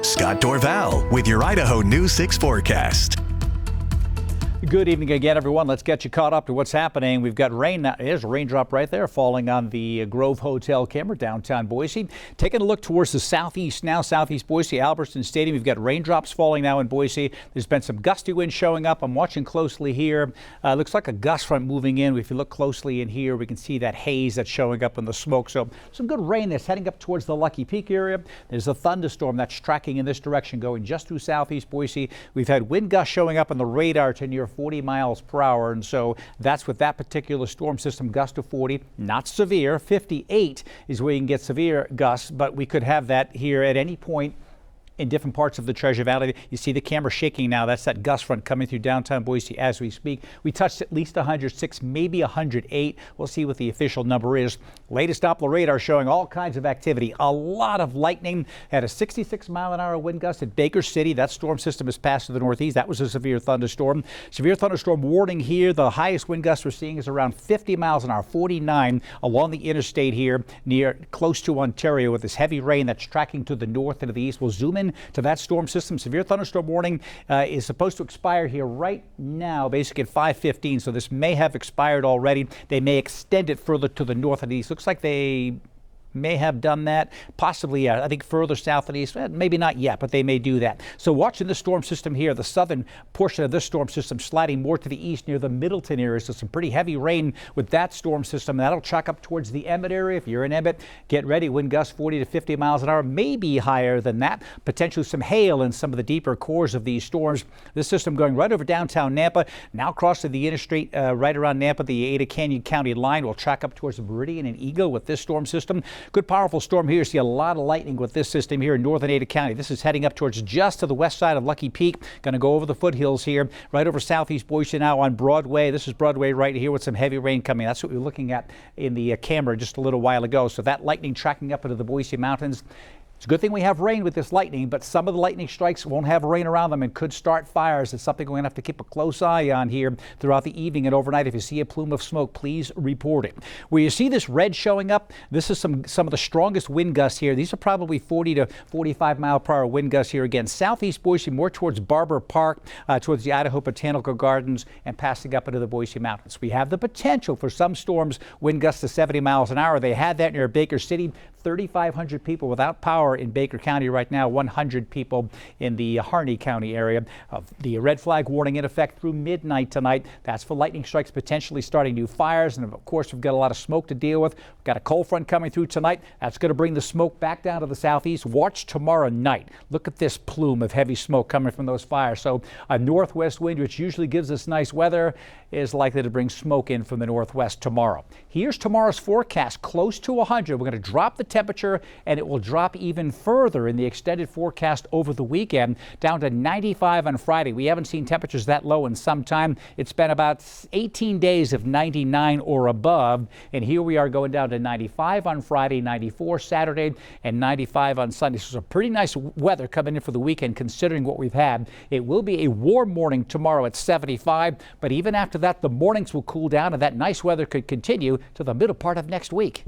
Scott Dorval with your Idaho News 6 forecast. Good evening again, everyone. Let's get you caught up to what's happening. We've got rain. There's a raindrop right there falling on the Grove Hotel camera downtown Boise. Taking a look towards the southeast now, southeast Boise, Albertson Stadium. We've got raindrops falling now in Boise. There's been some gusty wind showing up. I'm watching closely here. Looks like a gust front moving in. If you look closely in here, we can see that haze that's showing up in the smoke. So some good rain that's heading up towards the Lucky Peak area. There's a thunderstorm that's tracking in this direction going just through southeast Boise. We've had wind gusts showing up on the radar to near 40 miles per hour, and so that's with that particular storm system. Gust of 40, not severe. 58 is where you can get severe gusts, but we could have that here at any point in different parts of the Treasure Valley. You see the camera shaking now. That's that gust front coming through downtown Boise as we speak. We touched at least 106, maybe 108. We'll see what the official number is. Latest Doppler radar showing all kinds of activity. A lot of lightning. Had a 66-mile-an-hour wind gust at Baker City. That storm system has passed to the northeast. That was a severe thunderstorm. Severe thunderstorm warning here. The highest wind gust we're seeing is around 50 miles an hour, 49 along the interstate here near close to Ontario with this heavy rain that's tracking to the north and to the east. We'll zoom in to that storm system. Severe thunderstorm warning is supposed to expire here right now, basically at 5:15. So this may have expired already. They may extend it further to the north and east. Looks like they may have done that, possibly I think further south and east. Maybe not yet, but they may do that. So watching the storm system here, the southern portion of this storm system sliding more to the east near the Middleton area. So some pretty heavy rain with that storm system. That'll track up towards the Emmett area. If you're in Emmett, get ready. Wind gusts 40 to 50 miles an hour, maybe higher than that. Potentially some hail in some of the deeper cores of these storms. This system going right over downtown Nampa, now crossing the interstate right around Nampa, the Ada Canyon County line. Will track up towards the Meridian and Eagle with this storm system. Good powerful storm here. See a lot of lightning with this system here in northern Ada County. This is heading up towards just to the west side of Lucky Peak. Going to go over the foothills here, right over southeast Boise now on Broadway. This is Broadway right here with some heavy rain coming. That's what we were looking at in the camera just a little while ago. So that lightning tracking up into the Boise Mountains. It's a good thing we have rain with this lightning, but some of the lightning strikes won't have rain around them and could start fires. It's something we're going to have to keep a close eye on here throughout the evening and overnight. If you see a plume of smoke, please report it. Where you see this red showing up, this is some of the strongest wind gusts here. These are probably 40 to 45 mile per hour wind gusts here. Again, southeast Boise, more towards Barber Park, towards the Idaho Botanical Gardens, and passing up into the Boise Mountains. We have the potential for some storms, wind gusts to 70 miles an hour. They had that near Baker City. 3,500 people without power in Baker County right now, 100 people in the Harney County area. The red flag warning in effect through midnight tonight. That's for lightning strikes potentially starting new fires. And of course, we've got a lot of smoke to deal with. We've got a cold front coming through tonight. That's going to bring the smoke back down to the southeast. Watch tomorrow night. Look at this plume of heavy smoke coming from those fires. So a northwest wind, which usually gives us nice weather, is likely to bring smoke in from the northwest tomorrow. Here's tomorrow's forecast, close to 100. We're going to drop the temperature, and it will drop even further in the extended forecast over the weekend, down to 95 on Friday. We haven't seen temperatures that low in some time. It's been about 18 days of 99 or above, and here we are going down to 95 on Friday, 94 Saturday, and 95 on Sunday. So some pretty nice weather coming in for the weekend considering what we've had. It will be a warm morning tomorrow at 75, but even after that, the mornings will cool down, and that nice weather could continue to the middle part of next week.